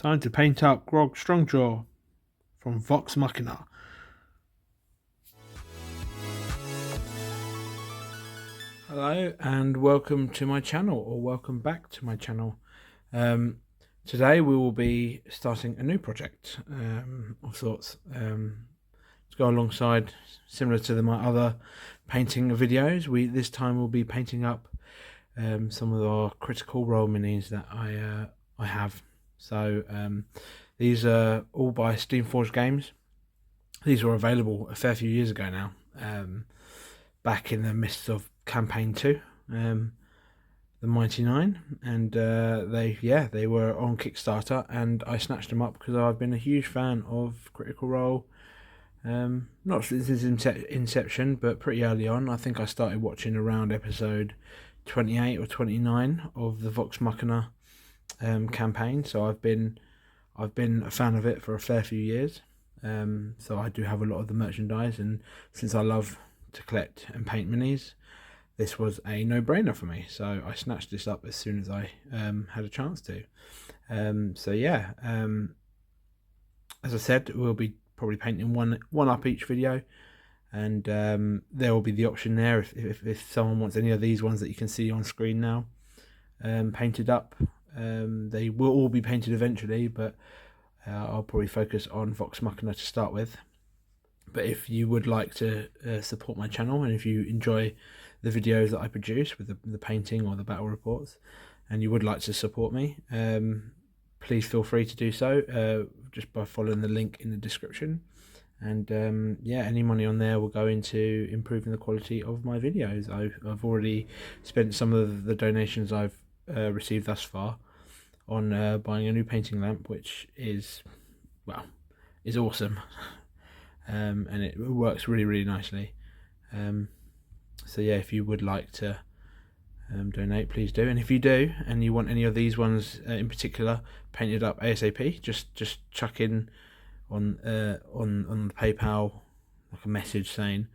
Time to paint up Grog Strongjaw from Vox Machina. Hello and welcome to my channel, or welcome back to my channel. Today we will be starting a new project of sorts to go alongside, similar to my other painting videos. This time we'll be painting up some of our Critical Role minis that I have. So these are all by Steamforged games. These were available a fair few years ago now, back in the midst of campaign 2, the Mighty Nine, and they were on Kickstarter, and I snatched them up because I've been a huge fan of Critical Role, not since its inception, but pretty early on. I think I started watching around episode 28 or 29 of the Vox Machina campaign, so I've been a fan of it for a fair few years. So I do have a lot of the merchandise, and since I love to collect and paint minis, this was a no-brainer for me, so I snatched this up as soon as I had a chance to. As I said, we'll be probably painting one up each video, and there will be the option there if someone wants any of these ones that you can see on screen now painted up. They will all be painted eventually, but I'll probably focus on Vox Machina to start with. But if you would like to support my channel, and if you enjoy the videos that I produce with the painting or the battle reports, and you would like to support me, please feel free to do so just by following the link in the description. And any money on there will go into improving the quality of my videos. I've already spent some of the donations I've received thus far on buying a new painting lamp, which is awesome. And it works really nicely. So yeah, if you would like to donate, please do. And if you do, and you want any of these ones in particular painted up ASAP, just chuck in on the PayPal like a message saying,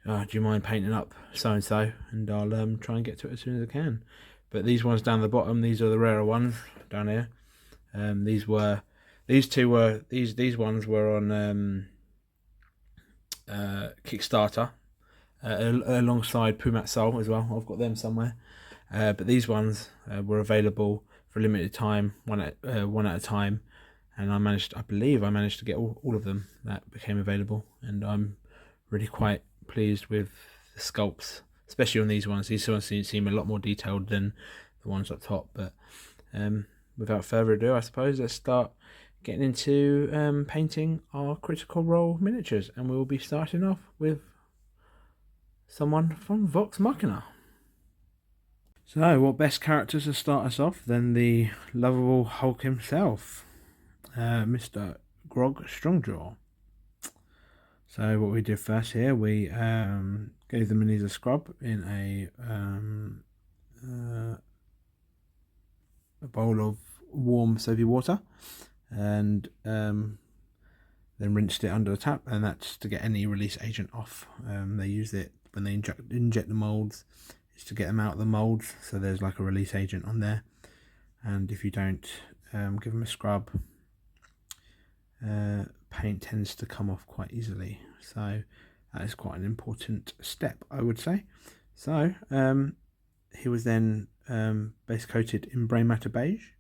do you mind painting up so and so, and I'll try and get to it as soon as I can. But these ones down the bottom, these are the rarer ones down here. These ones were on Kickstarter alongside Pumat Soul as well. I've got them somewhere, but these ones were available for a limited time, one at a time, and I believe I managed to get all of them that became available, and I'm really quite pleased with the sculpts, especially on these ones. These ones seem a lot more detailed than the ones up top. But without further ado, I suppose let's start getting into painting our Critical Role miniatures, and we'll be starting off with someone from Vox Machina. So what best characters to start us off than the lovable Hulk himself, Mr. Grog Strongjaw. So what we did first here, we gave the minis a scrub in a bowl of warm soapy water, and then rinsed it under the tap, and that's to get any release agent off. They use it when they inject the molds, is to get them out of the molds, so there's like a release agent on there. And if you don't give them a scrub, paint tends to come off quite easily, so that is quite an important step, I would say. So he was then base coated in Brain Matter Beige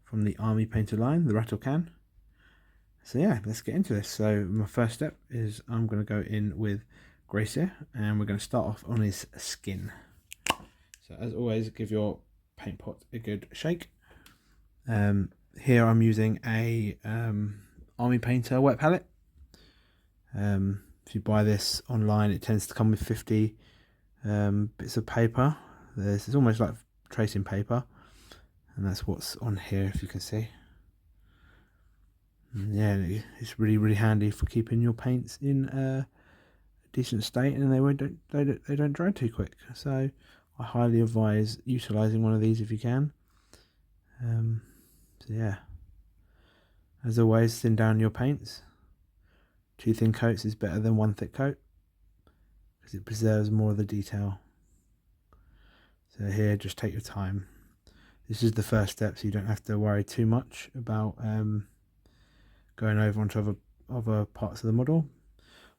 from the Army Painter line, the Rattle Can. So yeah, let's get into this. So my first step is I'm going to go in with Grey Seer, and we're going to start off on his skin. So as always, give your paint pot a good shake. Here I'm using a Army Painter wet palette. If you buy this online, it tends to come with 50 bits of paper. It's almost like tracing paper, and that's what's on here, if you can see. And yeah, it's really handy for keeping your paints in a decent state, and they don't dry too quick. So I highly advise utilising one of these if you can. So yeah, as always, thin down your paints. 2 thin coats is better than 1 thick coat, because it preserves more of the detail. So here, just take your time. this is the first step, so you don't have to worry too much about going over onto other parts of the model.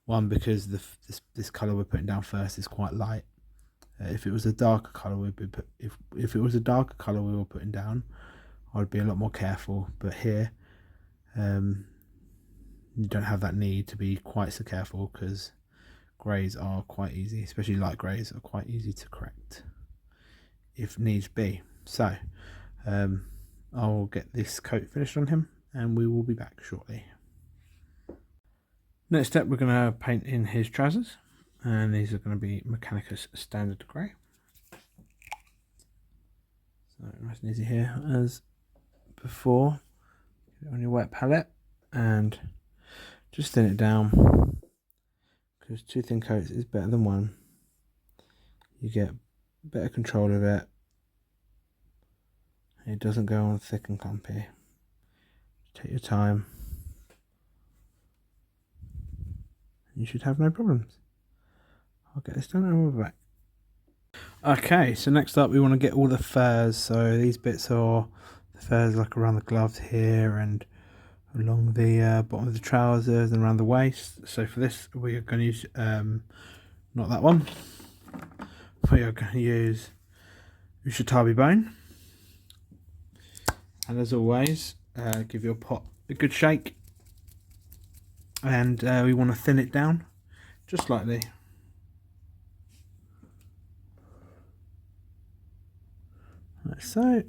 One, because this colour we're putting down first is quite light. If it was a darker colour, if it was a darker colour we were putting down, I'd be a lot more careful. But here, you don't have that need to be quite so careful, because greys are quite easy, especially light greys are quite easy to correct if needs be. So I'll get this coat finished on him and we will be back shortly. Next step, we're going to paint in his trousers, and these are going to be Mechanicus standard grey. So nice and easy here as before. Get it on your wet palette and just thin it down, because 2 thin coats is better than 1. You get better control of it. It doesn't go on thick and clumpy. Take your time. You should have no problems. I'll get this done and we'll be back. Okay, so next up we want to get all the furs. So these bits are the furs like around the gloves here and along the bottom of the trousers and around the waist. So for this we are going to use, not that one, we are going to use Ushatabi Bone. And as always, give your pot a good shake. And we want to thin it down just slightly. Like so.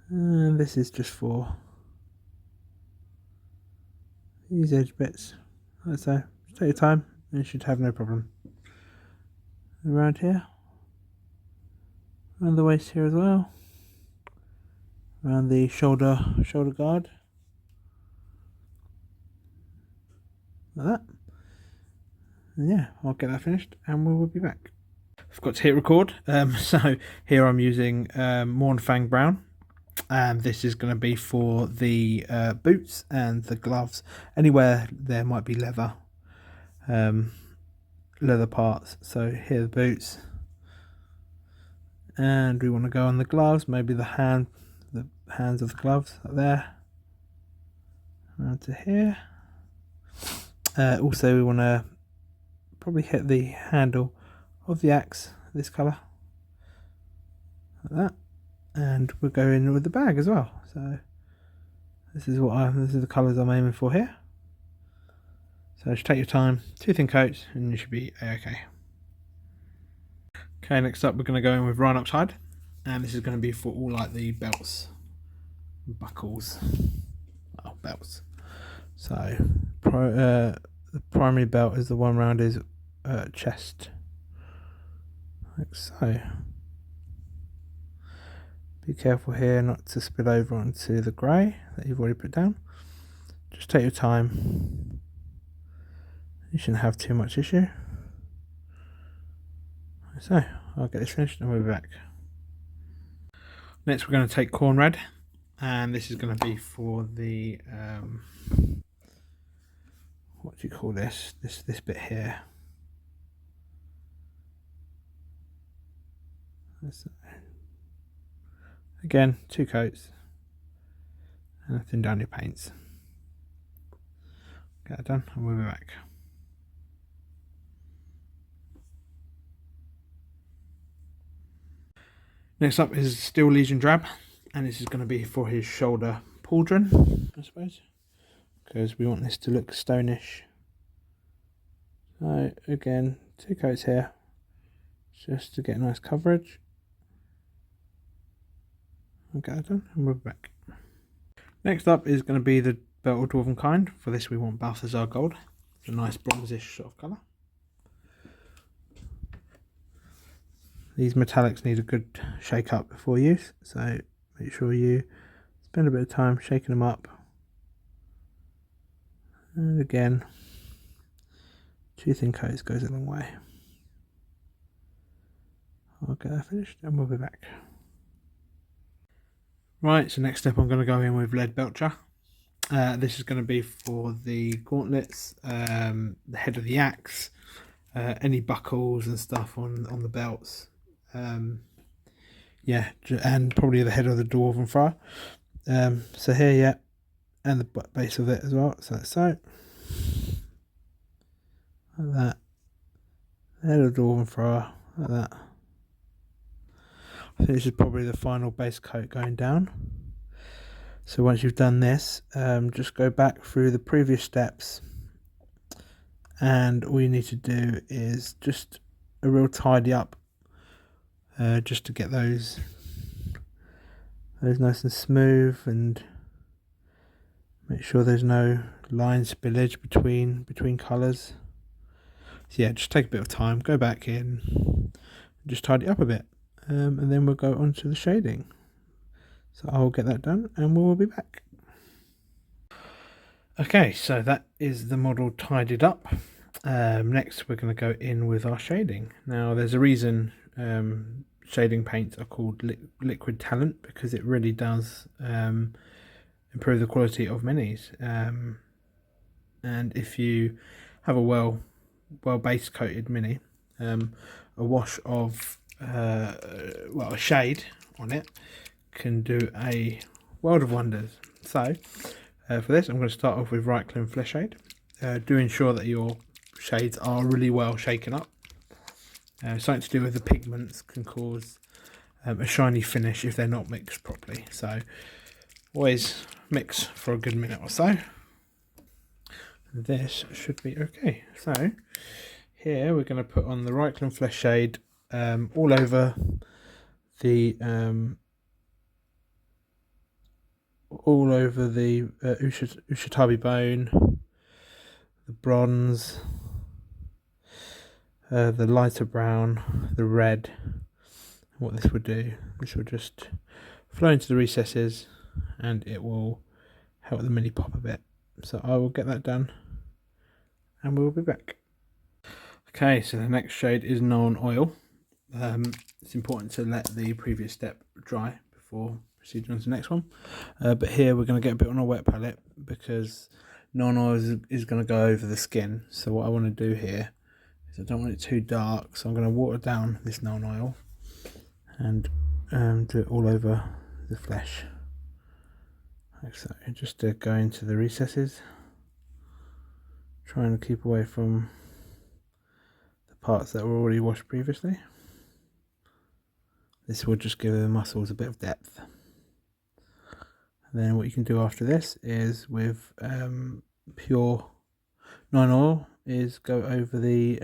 And this is just for these edge bits. Like so. Just take your time, and you should have no problem. Around here. Around the waist here as well. Around the shoulder guard. Like that. And yeah, I'll get that finished and we will be back. I forgot to hit record. So here I'm using Mournefang Brown, and this is going to be for the boots and the gloves. Anywhere there might be leather parts. So here are the boots, and we want to go on the gloves. Maybe the hands of the gloves up there, around to here. Also we want to probably hit the handle of the axe this colour, like that, and we'll go in with the bag as well. So this is the colours I'm aiming for here. So just take your time, 2 thin coats, and you should be okay. Okay, next up we're going to go in with Rhinox Hide, and this is going to be for all like the belts, buckles, belts. So the primary belt is the one round his chest, like so. Be careful here not to spill over onto the grey that you've already put down. Just take your time. You shouldn't have too much issue. So I'll get this finished and we'll be back. Next we're going to take Khorne Red, and this is going to be for the what do you call this bit here. Again, 2 coats and thin down your paints. Get that done and we'll be back. Next up is Steel Legion Drab, and this is going to be for his shoulder pauldron, I suppose, because we want this to look stonish. So again, 2 coats here, just to get nice coverage. I'll get that done and we'll be back. Next up is going to be the belt of Dwarven Kind. For this we want Balthasar Gold. It's a nice bronzish sort of colour. These metallics need a good shake up before use, so make sure you spend a bit of time shaking them up. And again, 2 thin coats goes a long way. I'll get that finished and we'll be back. Right, so next step I'm going to go in with Leadbelcher. This is going to be for the gauntlets, the head of the axe, you any buckles and stuff on the belts. yeah, and probably the head of the Dwarven Friar. So here, yeah, and the base of it as well. So like that. The head of the Dwarven Friar, like that. I think this is probably the final base coat going down. So once you've done this, just go back through the previous steps, and all you need to do is just a real tidy up, just to get those nice and smooth, and make sure there's no line spillage between colours. So yeah, just take a bit of time, go back in, and just tidy it up a bit, and then we'll go on to the shading. So I'll get that done and we'll be back. Okay, so that is the model tidied up. Next we're going to go in with our shading. Now there's a reason shading paints are called liquid talent, because it really does improve the quality of minis. And if you have a well base coated mini, a wash of a shade on it can do a world of wonders. So for this I'm going to start off with Rhinox Flesh Shade. Do ensure that your shades are really well shaken up. Something to do with the pigments can cause a shiny finish if they're not mixed properly, so always mix for a good minute or so. This should be okay. So here we're going to put on the Rhinox Flesh Shade all over the Ushatabi Bone, the bronze, the lighter brown, the red. What this would do, this will just flow into the recesses and it will help the mini pop a bit. So I will get that done and we'll be back. Okay, so the next shade is Nuln Oil. It's important to let the previous step dry before proceeding on to the next one. But here we're going to get a bit on a wet palette because Nuln Oil is going to go over the skin. So what I want to do here is I don't want it too dark, so I'm going to water down this Nuln Oil and do it all over the flesh. Like so, just to go into the recesses, trying to keep away from the parts that were already washed previously. This will just give the muscles a bit of depth. And then what you can do after this is with pure Nuln Oil is go over the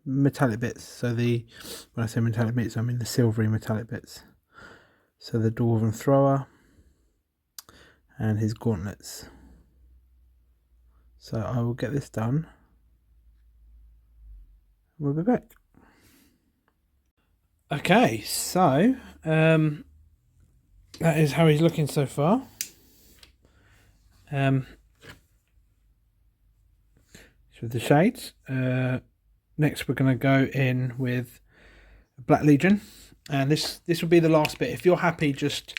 metallic bits. So when I say metallic bits, I mean the silvery metallic bits. So the Dwarven Thrower and his gauntlets. So I will get this done. We'll be back. Okay, so that is how he's looking so far. So the shades. Next we're going to go in with Black Legion, and this will be the last bit. If you're happy just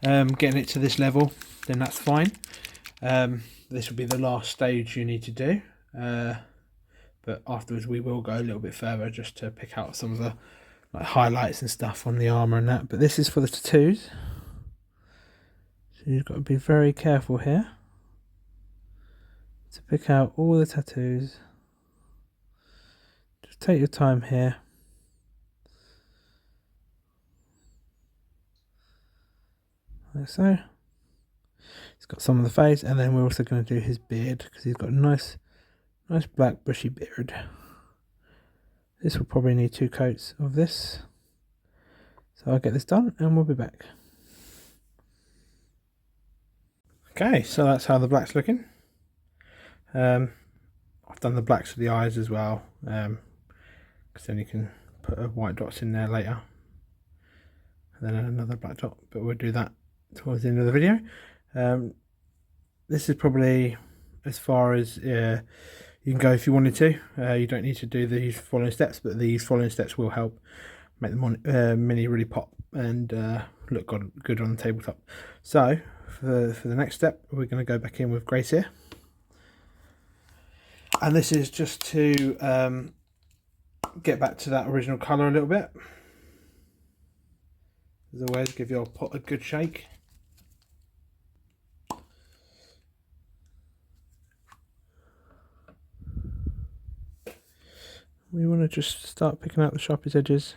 getting it to this level, then that's fine. This will be the last stage you need to do, but afterwards we will go a little bit further just to pick out some of the highlights and stuff on the armour and that. But this is for the tattoos, so you've got to be very careful here to pick out all the tattoos. Just take your time here. Like so. He's got some of the face, and then we're also going to do his beard because he's got a nice black bushy beard. This will probably need 2 coats of this. So I'll get this done and we'll be back. Okay, so that's how the black's looking. I've done the blacks for the eyes as well, because then you can put white dots in there later. And then another black dot, but we'll do that towards the end of the video. This is probably as far as you can go if you wanted to. You don't need to do these following steps, but these following steps will help make the mini really pop and look good on the tabletop. So for the next step, we're going to go back in with Grey Seer, and this is just to get back to that original colour a little bit. As always, give your pot a good shake. We want to just start picking out the sharpest edges,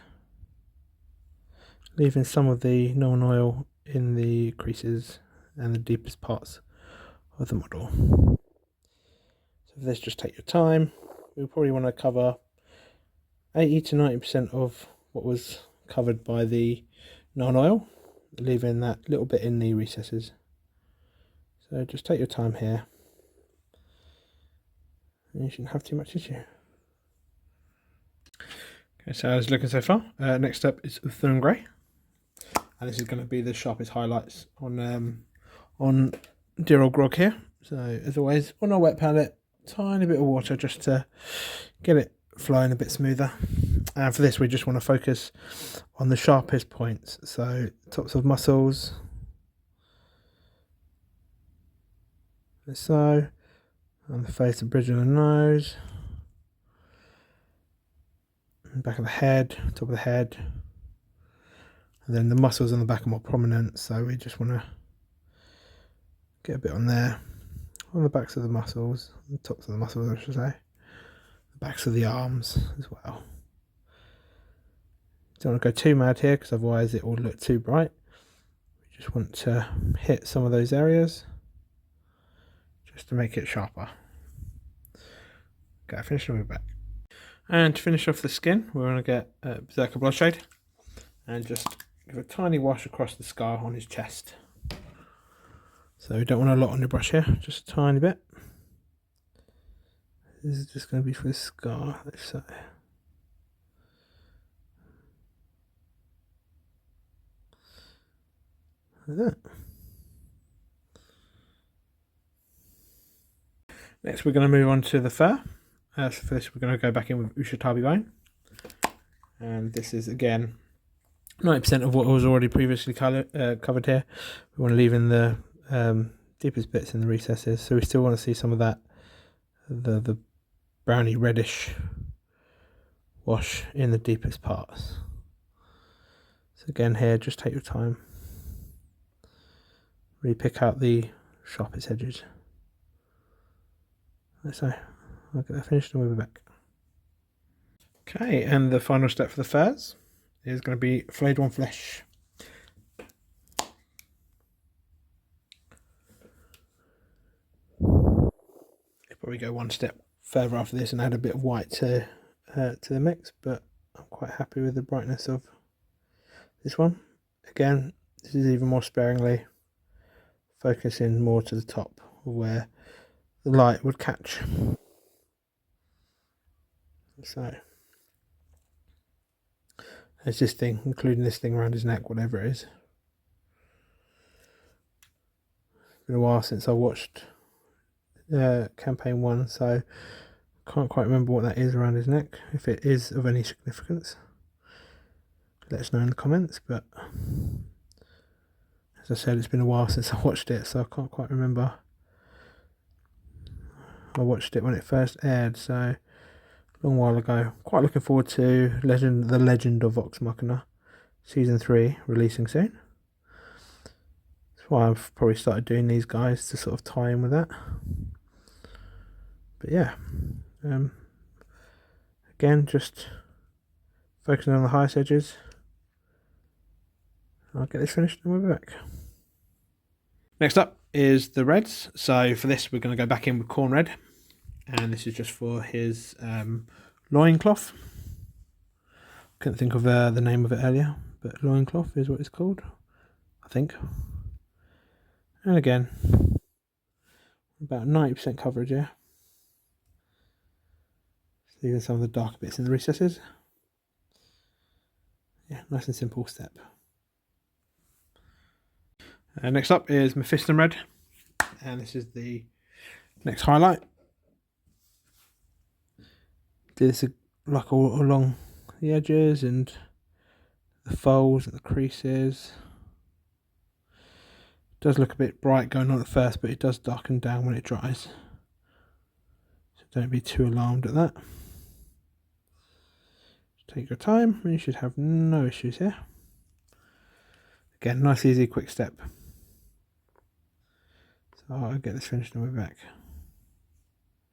leaving some of the Nuln Oil in the creases and the deepest parts of the model. So for this, just take your time. We'll probably want to cover 80 to 90% of what was covered by the Nuln Oil, leaving that little bit in the recesses. So just take your time here, and you shouldn't have too much issue. Okay, so how's it looking so far? Next up is Ulthuan Grey, and this is going to be the sharpest highlights on dear old Grog here. So as always, on our wet palette, tiny bit of water just to get it flowing a bit smoother. And for this, we just want to focus on the sharpest points. So tops of muscles, like so, on the face, the bridge of the nose, back of the head, top of the head, and then the muscles on the back are more prominent, so we just want to get a bit on there, on the backs of the muscles, the tops of the muscles I should say, the backs of the arms as well. Don't want to go too mad here because otherwise it will look too bright. We just want to hit some of those areas just to make it sharper. Okay, finish and move back. And to finish off the skin, we're going to get Berserker Bloodshade and just give a tiny wash across the scar on his chest. So we don't want a lot on your brush here, just a tiny bit. This is just going to be for the scar, like so. Like that. Next we're going to move on to the fur. So for this we're going to go back in with Ushatabi Bone. And this is again 90% of what was already previously covered here. We want to leave in the deepest bits in the recesses. So we still want to see some of that, the browny reddish wash in the deepest parts. So again here, just take your time. Really pick out the sharpest edges. Like so. I'll get that finished and we'll be back. Okay, and the final step for the furs is going to be Flayed One Flesh. I'll probably go one step further after this and add a bit of white to the mix, but I'm quite happy with the brightness of this one. Again, this is even more sparingly, focusing more to the top where the light would catch. So there's this thing, including this thing around his neck, whatever it is. It's been a while since I watched campaign 1, so I can't quite remember what that is around his neck. If it is of any significance, let us know in the comments. But as I said, it's been a while since I watched it, so I can't quite remember. I watched it when it first aired, so long while ago. Quite looking forward to the Legend of Vox Machina Season 3 releasing soon. That's why I've probably started doing these guys to sort of tie in with that. But yeah, again, just focusing on the highest edges. I'll get this finished and we'll be back. Next up is the reds. So for this we're going to go back in with Khorne Red. And this is just for his loincloth. Couldn't think of the name of it earlier, but loincloth is what it's called, I think. And again, about 90% coverage here. Leaving some of the darker bits in the recesses. Yeah, nice and simple step. Next up is Mephiston Red, and this is the next highlight. Do this like all along the edges and the folds and the creases. It does look a bit bright going on at first, but it does darken down when it dries. So don't be too alarmed at that. Just take your time and you should have no issues here. Again, nice, easy, quick step. So I'll get this finished and we'll be back.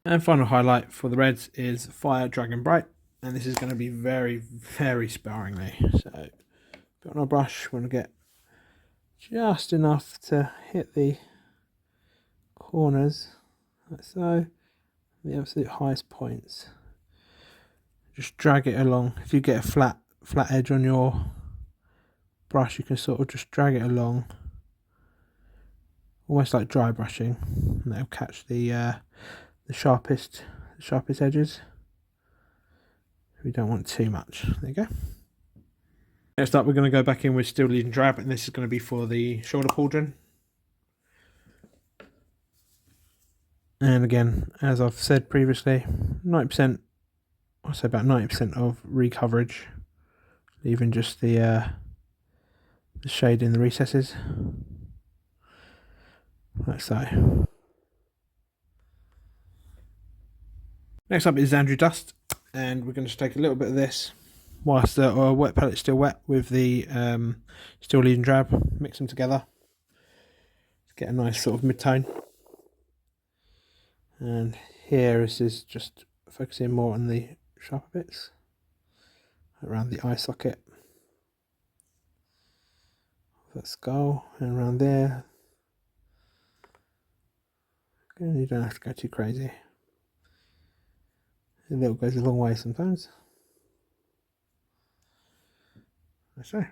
And final highlight for the reds is Fire Dragon Bright, and this is going to be very, very sparingly. So put on our brush, we're going to get just enough to hit the corners, like so, the absolute highest points. Just drag it along. If you get a flat edge on your brush, you can sort of just drag it along, almost like dry brushing, and that'll catch the sharpest edges. We don't want too much. There you go. Next up, we're going to go back in with Still Leading Drab, and this is going to be for the shoulder pauldron. And again, as I've said previously, 90%, I'll say about 90% of recoverage, leaving just the shade in the recesses, like so. Next up is Zandri Dust, and we're going to just take a little bit of this whilst the wet pallette's still wet with the Still Leading Drab, mix them together to get a nice sort of mid-tone. And here this is just focusing more on the sharper bits around the eye socket, that skull, and around there. Again, you don't have to go too crazy. A little goes a long way sometimes. So,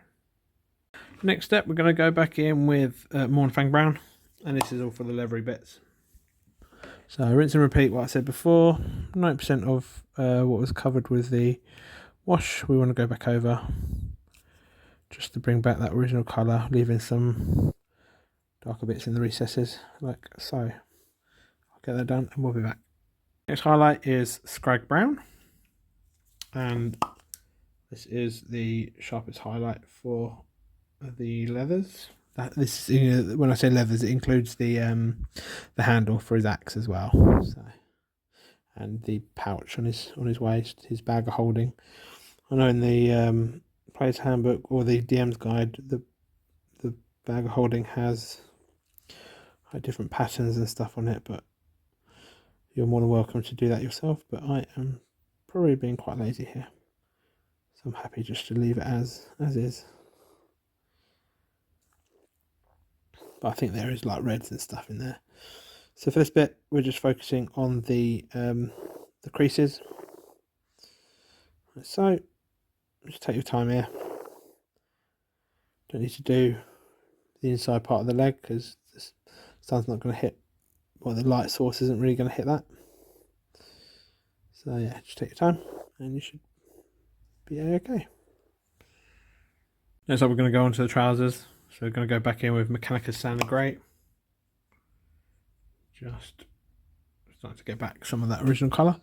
next step, we're going to go back in with Mournefang Brown, and this is all for the leathery bits. So rinse and repeat what I said before. 90% of what was covered with the wash, we want to go back over just to bring back that original colour, leaving some darker bits in the recesses, like so. I'll get that done and we'll be back. Next highlight is Skrag Brown, and this is the sharpest highlight for the leathers. This, when I say leathers, it includes the handle for his axe as well, so, and the pouch on his waist, his bag of holding. I know in the player's handbook or the DM's guide, the bag of holding has different patterns and stuff on it, but you're more than welcome to do that yourself. But I am probably being quite lazy here, so I'm happy just to leave it as is. But I think there is like reds and stuff in there. So for this bit, we're just focusing on the creases. So just take your time here. Don't need to do the inside part of the leg because the sun's not going to hit, well, the light source isn't really going to hit that. So yeah, just take your time and you should be okay. Next up, we're going to go on to the trousers. So we're going to go back in with Mechanicus Sand and Grey. Just starting to get back some of that original colour.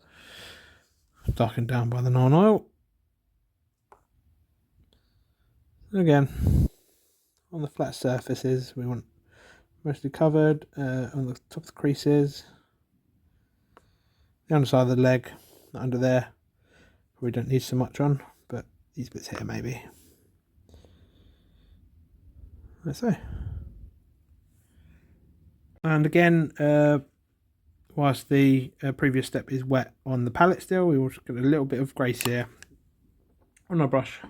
Darkened down by the Nuln Oil. Again, on the flat surfaces, we want mostly covered on the top of the creases. The underside of the leg, not under there. We don't need so much on, but these bits here maybe. Like so. And again, whilst the previous step is wet on the palette still, we will just get a little bit of grace here on our brush.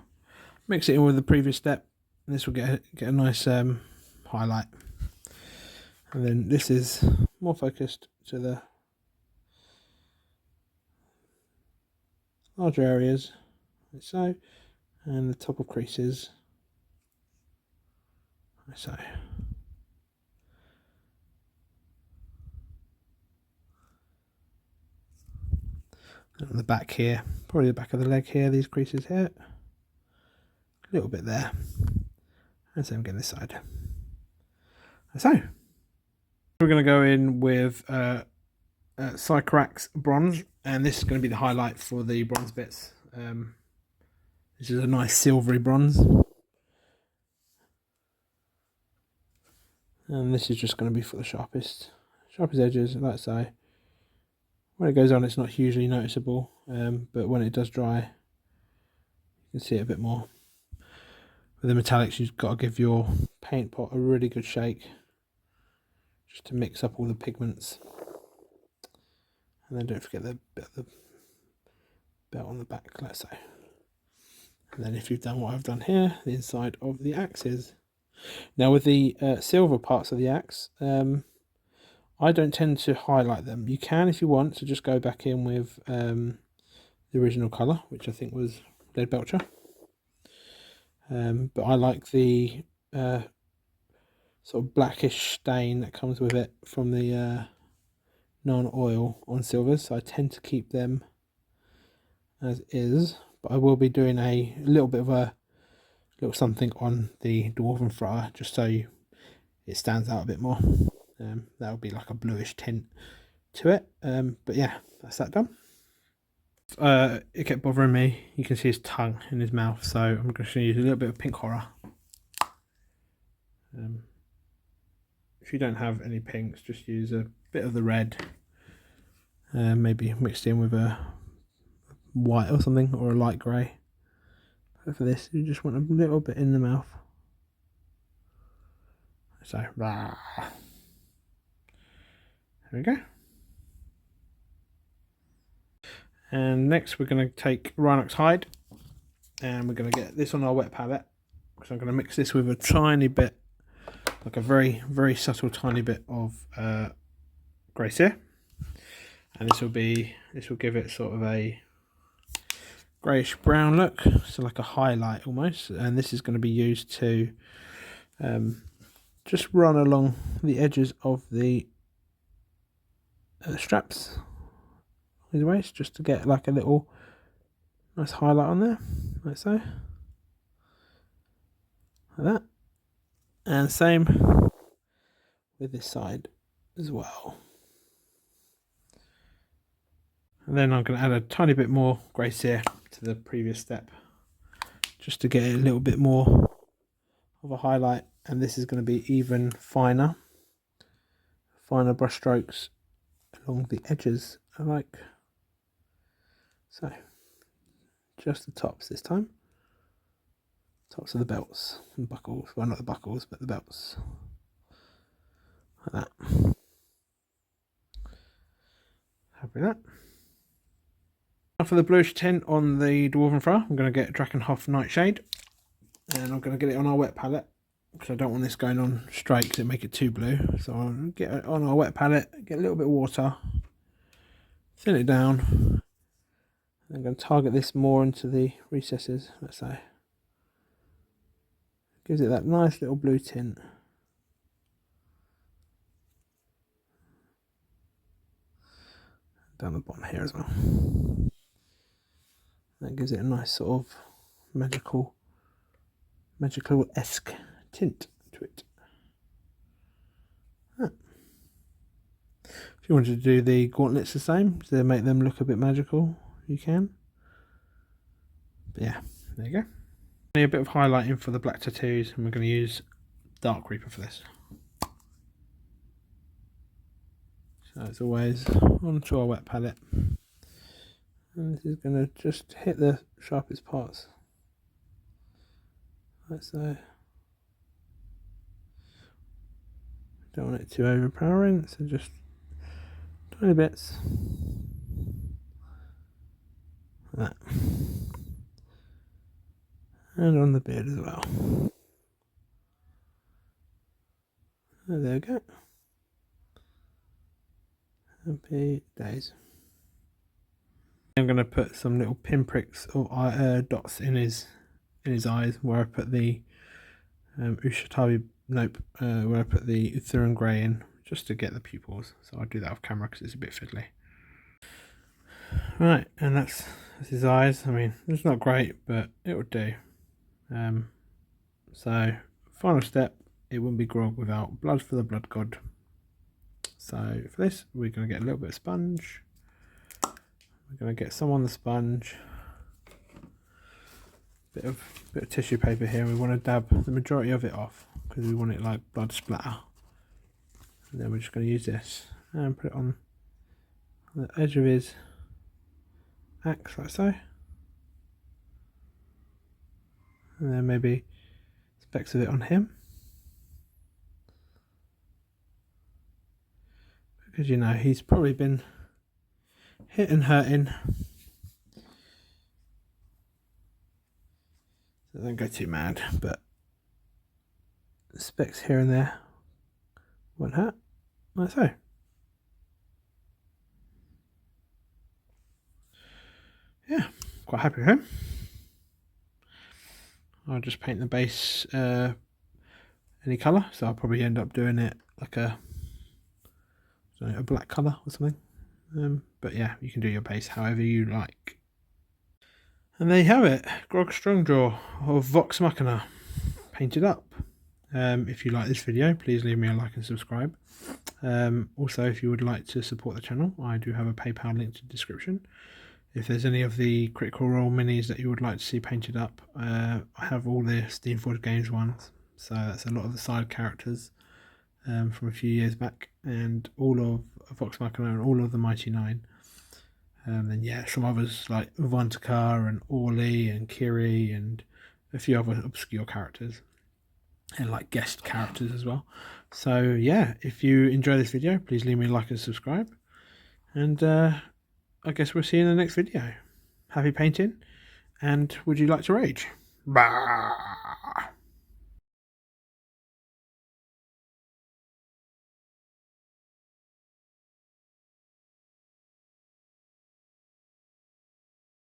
Mix it in with the previous step, and this will get a nice highlight. And then this is more focused to the larger areas, like so, and the top of creases, like so. And on the back here, probably the back of the leg here, these creases here, a little bit there, and same again this side. So we're going to go in with Sycorax Bronze, and this is going to be the highlight for the bronze bits. This is a nice silvery bronze, and this is just going to be for the sharpest edges, like so. When it goes on, it's not hugely noticeable, but when it does dry, you can see it a bit more. With the metallics, you've got to give your paint pot a really good shake just to mix up all the pigments. And then don't forget the bit of the belt on the back, let's say. And then if you've done what I've done here, the inside of the axes. Now with the silver parts of the axe, I don't tend to highlight them. You can if you want to just go back in with the original colour, which I think was Leadbelcher. But I like the sort of blackish stain that comes with it from the Nuln Oil on silvers, so I tend to keep them as is. But I will be doing a little bit of a little something on the Dwarven Friar just so it stands out a bit more. That would be like a bluish tint to it. But yeah, that's that done. It kept bothering me. You can see his tongue in his mouth, so I'm going to use a little bit of pink horror. If you don't have any pinks, just use a bit of the red, maybe mixed in with a white or something, or a light grey. But for this, you just want a little bit in the mouth. So, there we go. And next we're going to take Rhinox Hide, and we're going to get this on our wet palette. So I'm going to mix this with a tiny bit, like a very, very subtle tiny bit of grey Seer. And this will give it sort of a greyish brown look, so like a highlight almost. And this is going to be used to just run along the edges of the straps his waist, just to get like a little nice highlight on there, like so, like that. And same with this side as well. And then I'm going to add a tiny bit more grey Seer to the previous step, just to get a little bit more of a highlight. And this is going to be even finer brush strokes along the edges, like so. Just the tops this time. Tops of the belts and buckles. Well, not the buckles, but the belts. Like that. Happy with that. Now for the bluish tint on the Dwarven Friar, I'm going to get Drakenhof Nightshade. And I'm going to get it on our wet palette, because I don't want this going on straight because it'll make it too blue. So I'll get it on our wet palette, get a little bit of water, thin it down. I'm going to target this more into the recesses, let's say. Gives it that nice little blue tint. Down the bottom here as well. That gives it a nice sort of magical-esque tint to it. Ah. If you wanted to do the gauntlets the same, to make them look a bit magical, you can. But yeah, there you go. Need a bit of highlighting for the black tattoos, and we're going to use Dark Reaper for this. So as always, onto our wet palette, and this is going to just hit the sharpest parts, like so. Don't want it too overpowering, so just tiny bits, like that. And on the beard as well. Oh, there we go. Happy days. I'm going to put some little pinpricks or dots in his eyes, where I put the Ushatabi, where I put the Ulthuan Grey in, just to get the pupils. So I'll do that off camera because it's a bit fiddly. Right, and that's his eyes. I mean, it's not great, but it will do. So final step, it wouldn't be Grog without blood for the blood god. So for this, we're going to get a little bit of sponge. We're going to get some on the sponge. Bit of tissue paper here. We want to dab the majority of it off because we want it like blood splatter. And then we're just going to use this and put it on the edge of his axe, like so. And then maybe specs of it on him. Because, you know, he's probably been hit and hurting. So don't go too mad, but specs here and there. One hat, like so. Yeah, quite happy with him. I'll just paint the base any colour, so I'll probably end up doing it like a black colour or something. But yeah, you can do your base however you like. And there you have it, Grog Strongjaw of Vox Machina, painted up. If you like this video, please leave me a like and subscribe. Also, if you would like to support the channel, I do have a PayPal link to the description. If there's any of the Critical Role minis that you would like to see painted up, I have all the Steamforged Games ones, so that's a lot of the side characters from a few years back, and all of Vox Machina and all of the Mighty Nine. Then yeah, some others like Vontakar and Orly and Kiri and a few other obscure characters, and like guest characters as well. So yeah, if you enjoy this video, please leave me a like and subscribe, and I guess we'll see you in the next video. Happy painting, and would you like to rage? Bah!